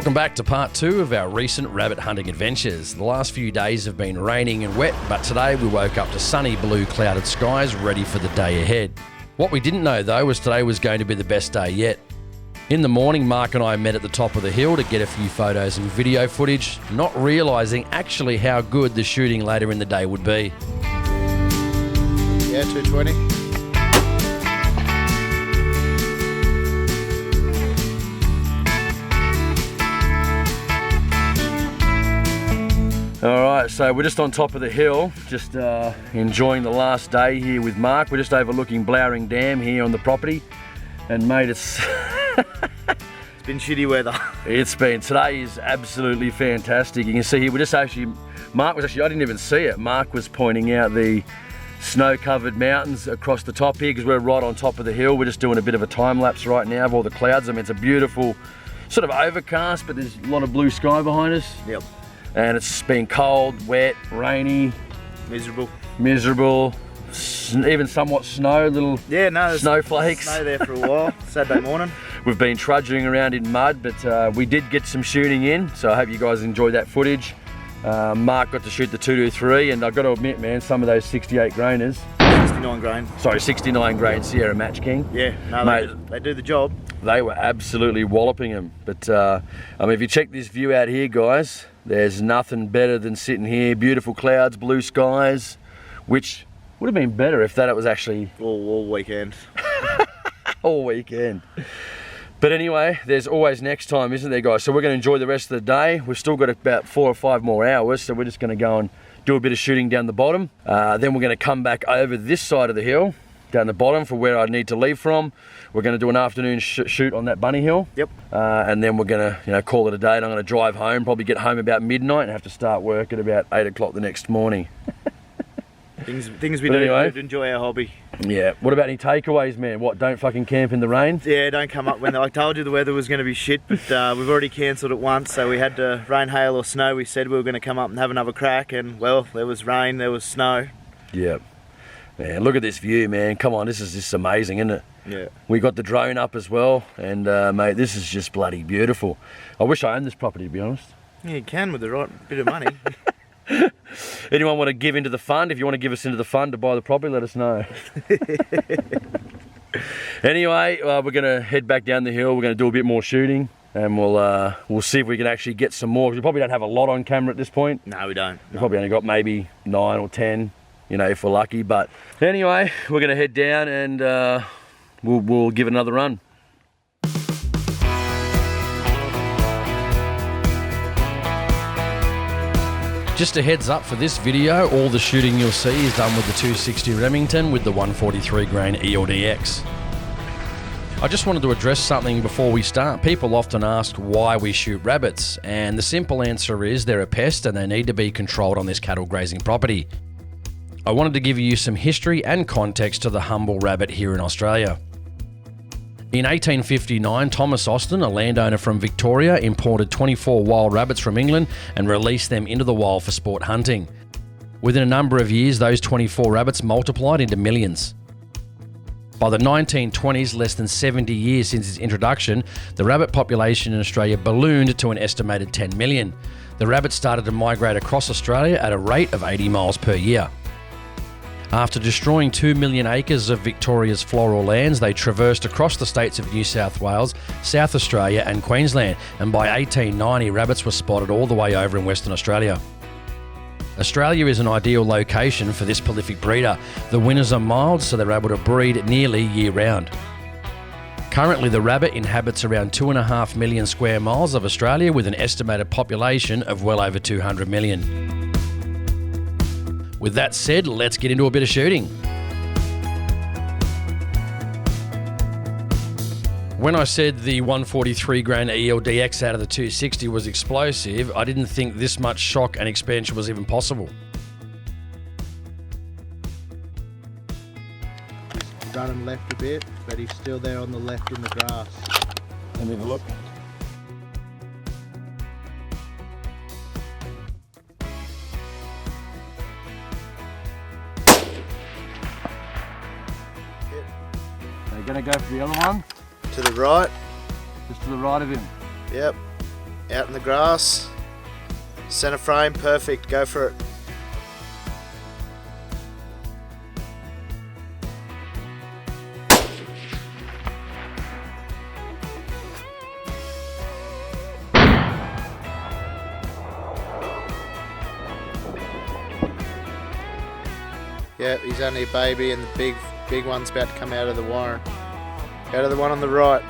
Welcome back to part 2 of our recent rabbit hunting adventures. The last few days have been raining and wet, but today we woke up to sunny blue clouded skies ready for the day ahead. What we didn't know though was today was going to be the best day yet. In the morning, Mark and I met at the top of the hill to get a few photos and video footage, not realising actually how good the shooting later in the day would be. Yeah, 220. Alright, so we're just on top of the hill, just enjoying the last day here with Mark. We're just overlooking Blowering Dam here on the property. And mate, it's been shitty weather. Today is absolutely fantastic. You can see here, Mark was actually, I didn't even see it. Mark was pointing out the snow-covered mountains across the top here because we're right on top of the hill. We're just doing a bit of a time lapse right now of all the clouds. I mean, it's a beautiful, sort of overcast, but there's a lot of blue sky behind us. Yep. And it's been cold, wet, rainy. Miserable. Even somewhat snow, snowflakes. Snow there for a while, Saturday morning. We've been trudging around in mud, but we did get some shooting in, so I hope you guys enjoyed that footage. Mark got to shoot the 223, and I've got to admit, man, some of those 68 grainers. 69 grain. Sorry, 69 grain Sierra Match King. Yeah, no, mate, they do the job. They were absolutely walloping them. But I mean, if you check this view out here, guys, there's nothing better than sitting here. Beautiful clouds, blue skies, which would have been better if it was actually all weekend. all weekend. But anyway, there's always next time, isn't there, guys? So we're going to enjoy the rest of the day. We've still got about 4 or 5 more hours, so we're just going to go and do a bit of shooting down the bottom. Then we're going to come back over this side of the hill, down the bottom for where I need to leave from. We're going to do an afternoon shoot on that bunny hill. Yep. And then we're going to, call it a day. And I'm going to drive home, probably get home about midnight and have to start work at about 8 o'clock the next morning. Things we do to enjoy our hobby. Yeah. What about any takeaways, man? What, don't fucking camp in the rain? Yeah, don't come up when I told you the weather was going to be shit, but we've already cancelled it once, so we had to rain, hail or snow. We said we were going to come up and have another crack, and well, there was rain, there was snow. Yeah. Man, look at this view, man. Come on, this is just amazing, isn't it? Yeah. We got the drone up as well, and mate, this is just bloody beautiful. I wish I owned this property, to be honest. Yeah, you can with the right bit of money. Anyone want to give into the fund? If you want to give us into the fund to buy the property, let us know. Anyway, we're going to head back down the hill. We're going to do a bit more shooting, and we'll see if we can actually get some more. We probably don't have a lot on camera at this point. No, we don't. We've probably only got maybe 9 or 10, if we're lucky. But anyway, we're going to head down and we'll give it another run. Just a heads up for this video, all the shooting you'll see is done with the 260 Remington with the 143 grain ELDX. I just wanted to address something before we start. People often ask why we shoot rabbits, and the simple answer is they're a pest and they need to be controlled on this cattle grazing property. I wanted to give you some history and context to the humble rabbit here in Australia. In 1859, Thomas Austin, a landowner from Victoria, imported 24 wild rabbits from England and released them into the wild for sport hunting. Within a number of years, those 24 rabbits multiplied into millions. By the 1920s, less than 70 years since its introduction, the rabbit population in Australia ballooned to an estimated 10 million. The rabbits started to migrate across Australia at a rate of 80 miles per year. After destroying 2 million acres of Victoria's floral lands, they traversed across the states of New South Wales, South Australia and Queensland, and by 1890 rabbits were spotted all the way over in Western Australia. Australia is an ideal location for this prolific breeder. The winters are mild, so they're able to breed nearly year-round. Currently, the rabbit inhabits around 2.5 million square miles of Australia with an estimated population of well over 200 million. With that said, let's get into a bit of shooting. When I said the 143 grain ELDX out of the 260 was explosive, I didn't think this much shock and expansion was even possible. He's running left a bit, but he's still there on the left in the grass. Let me have a look. Are you going to go for the other one? To the right. Just to the right of him. Yep. Out in the grass. Center frame, perfect, go for it. Yeah, he's only a baby and the big one's about to come out of the warren. Out of the one on the right,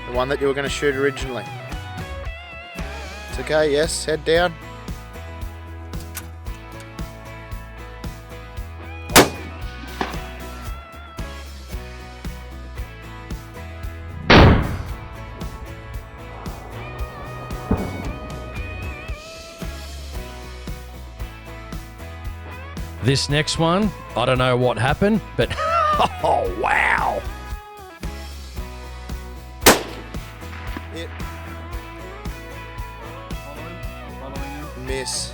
the one that you were going to shoot originally. It's okay, yes, head down. This next one, I don't know what happened, but oh wow! Hit. Miss.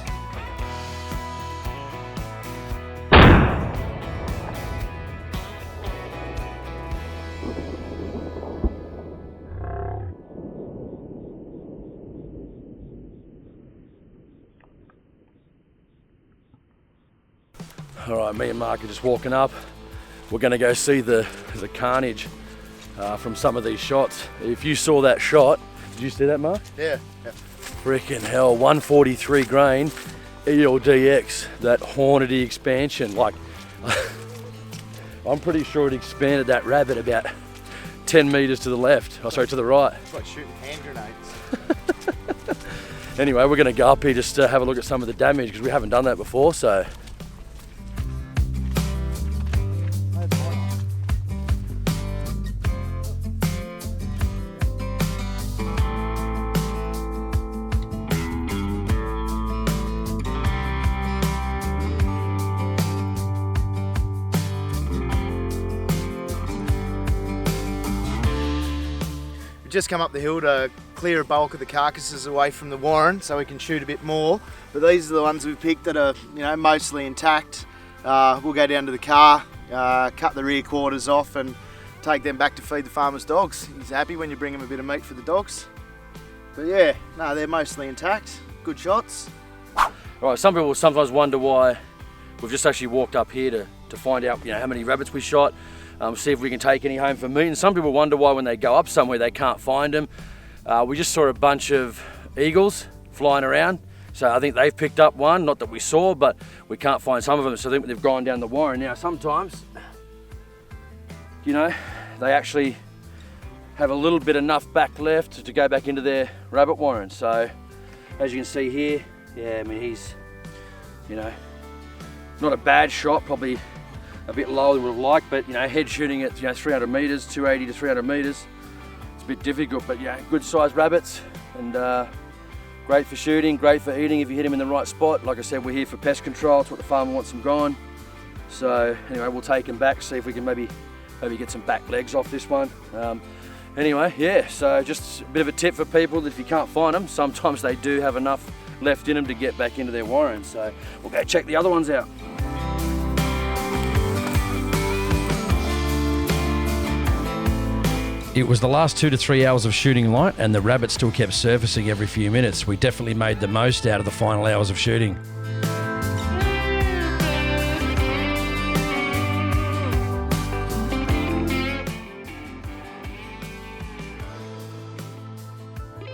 All right, me and Mark are just walking up. We're going to go see the carnage from some of these shots. If you saw that shot, did you see that, Mark? Yeah. Freaking hell, 143 grain ELDX, that Hornady expansion. Like, I'm pretty sure it expanded that rabbit about 10 meters to the left. Oh, sorry, to the right. It's like shooting hand grenades. Anyway, we're going to go up here just to have a look at some of the damage because we haven't done that before, so. Just come up the hill to clear a bulk of the carcasses away from the warren so we can shoot a bit more. But these are the ones we've picked that are, you know, mostly intact. We'll go down to the car, cut the rear quarters off and take them back to feed the farmer's dogs. He's happy when you bring him a bit of meat for the dogs. But yeah, no, they're mostly intact. Good shots. All right, some people sometimes wonder why we've just actually walked up here to find out, you know, how many rabbits we shot. See if we can take any home for meat. And some people wonder why when they go up somewhere they can't find them. We just saw a bunch of eagles flying around. So I think they've picked up one, not that we saw, but we can't find some of them. So I think they've gone down the warren. Now sometimes, you know, they actually have a little bit enough back left to go back into their rabbit warren. So as you can see here, yeah, I mean, he's, you know, not a bad shot, probably a bit lower than we would have liked, but you know, head shooting at 300 meters, 280 to 300 meters, it's a bit difficult, but yeah, good sized rabbits and great for shooting, great for eating if you hit them in the right spot. Like I said, we're here for pest control, it's what the farmer wants them gone. So anyway, we'll take them back, see if we can maybe get some back legs off this one. Anyway, yeah, so just a bit of a tip for people that if you can't find them, sometimes they do have enough left in them to get back into their warren. So we'll go check the other ones out. It was the last 2 to 3 hours of shooting light and the rabbit still kept surfacing every few minutes. We definitely made the most out of the final hours of shooting.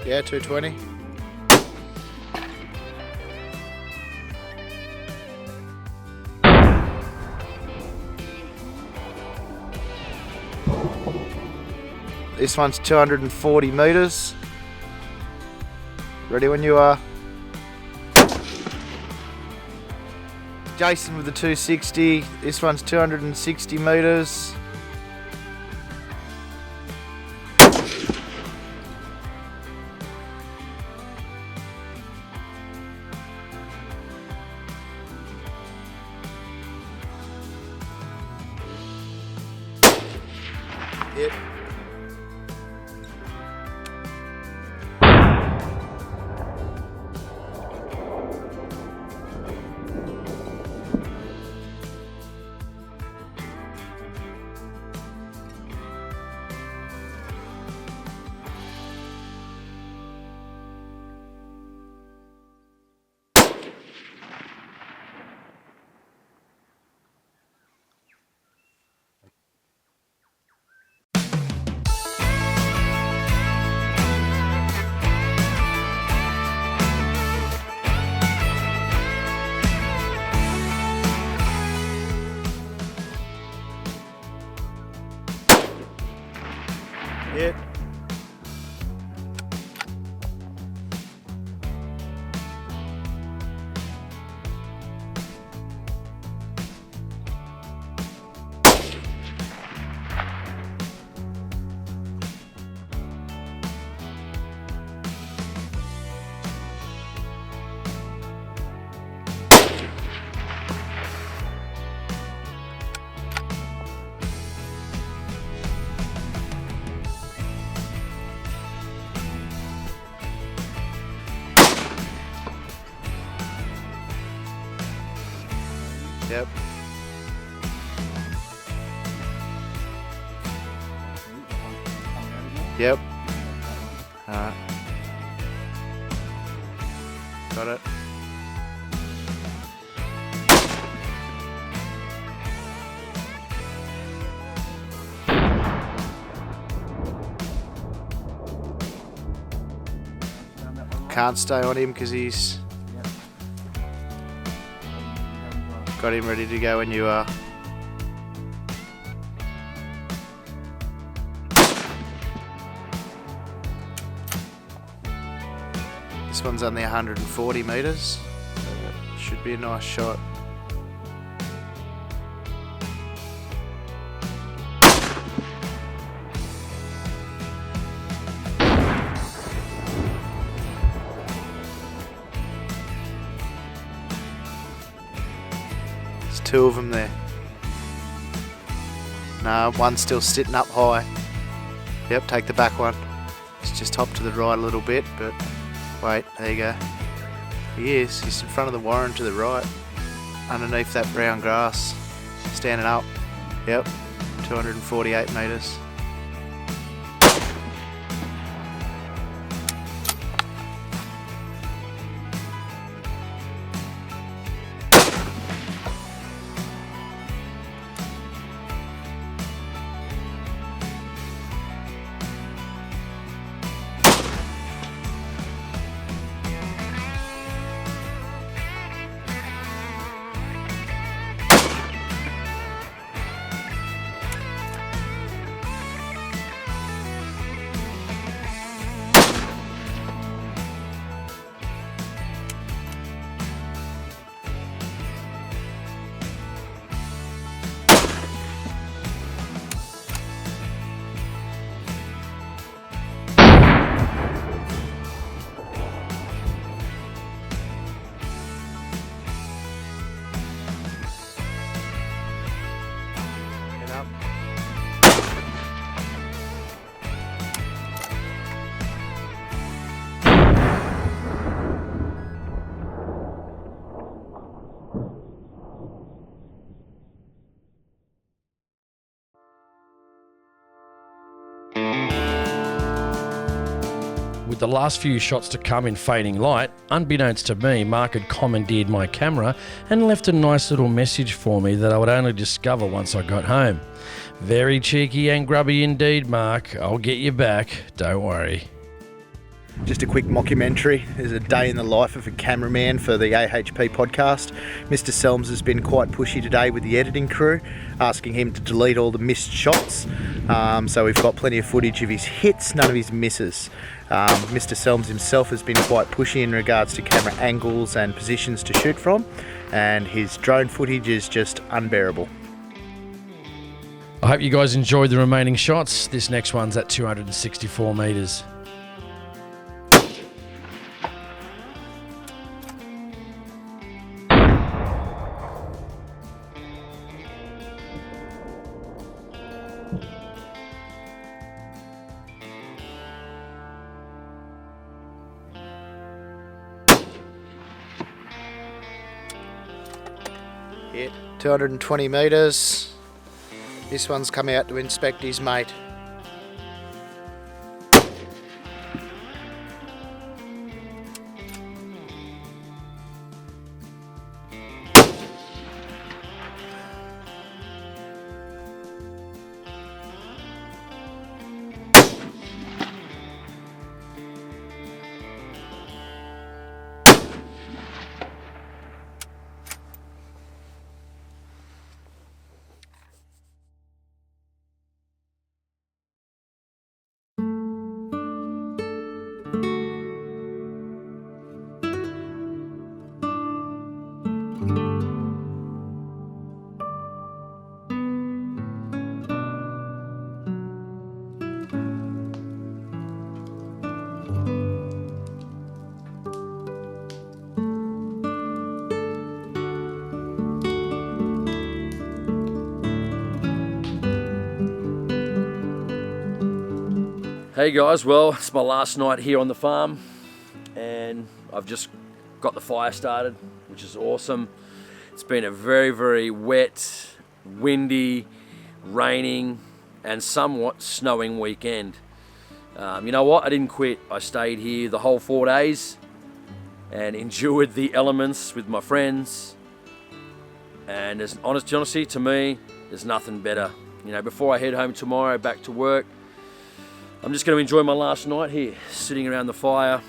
Yeah, 220. This one's 240 meters. Ready when you are. Jason with the 260. This one's 260 meters. Hit. Hit. Yep. Yep. Alright. Got it. Can't stay on him because he's got him ready to go when you are. This one's only 140 metres. Should be a nice shot. There's two of them there. No, one's still sitting up high. Yep, take the back one. It's just hopped to the right a little bit, but wait, there you go. He is. He's in front of the warren to the right, underneath that brown grass, standing up. Yep, 248 metres. With the last few shots to come in fading light, unbeknownst to me, Mark had commandeered my camera and left a nice little message for me that I would only discover once I got home. Very cheeky and grubby indeed, Mark. I'll get you back, don't worry. Just a quick mockumentary. There's a day in the life of a cameraman for the AHP podcast. Mr. Selms has been quite pushy today with the editing crew, asking him to delete all the missed shots. So we've got plenty of footage of his hits, none of his misses. Mr. Selms himself has been quite pushy in regards to camera angles and positions to shoot from, and his drone footage is just unbearable. I hope you guys enjoyed the remaining shots. This next one's at 264 metres. Hit 220 metres. This one's come out to inspect his mate. Hey guys, well, it's my last night here on the farm and I've just got the fire started, which is awesome. It's been a very, very wet, windy, raining and somewhat snowing weekend. You know what? I didn't quit. I stayed here the whole 4 days and endured the elements with my friends. And as honestly, to me, there's nothing better. You know, before I head home tomorrow back to work, I'm just going to enjoy my last night here, sitting around the fire,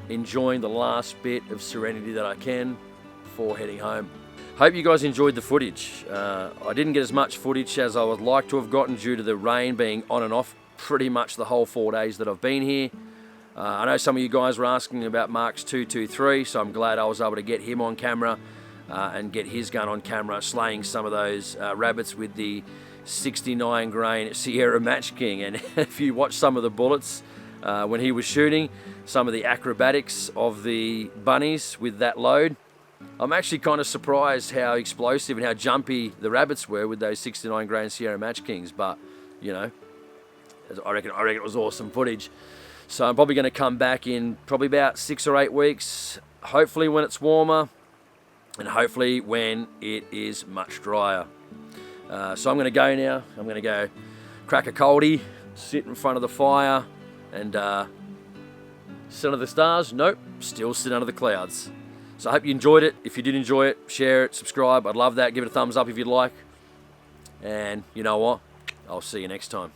enjoying the last bit of serenity that I can before heading home. Hope you guys enjoyed the footage. I didn't get as much footage as I would like to have gotten due to the rain being on and off pretty much the whole 4 days that I've been here. I know some of you guys were asking about Mark's 223, so I'm glad I was able to get him on camera and get his gun on camera, slaying some of those rabbits with the 69 grain Sierra Match King. And if you watch some of the bullets when he was shooting, some of the acrobatics of the bunnies with that load, I'm actually kind of surprised how explosive and how jumpy the rabbits were with those 69 grain Sierra Match Kings. But you know, I reckon it was awesome footage. So I'm probably going to come back in probably about 6 or 8 weeks, hopefully when it's warmer and hopefully when it is much drier. So I'm going to go now. I'm going to go crack a coldie, sit in front of the fire and sit under the stars. Nope, still sit under the clouds. So I hope you enjoyed it. If you did enjoy it, share it, subscribe. I'd love that. Give it a thumbs up if you'd like. And you know what? I'll see you next time.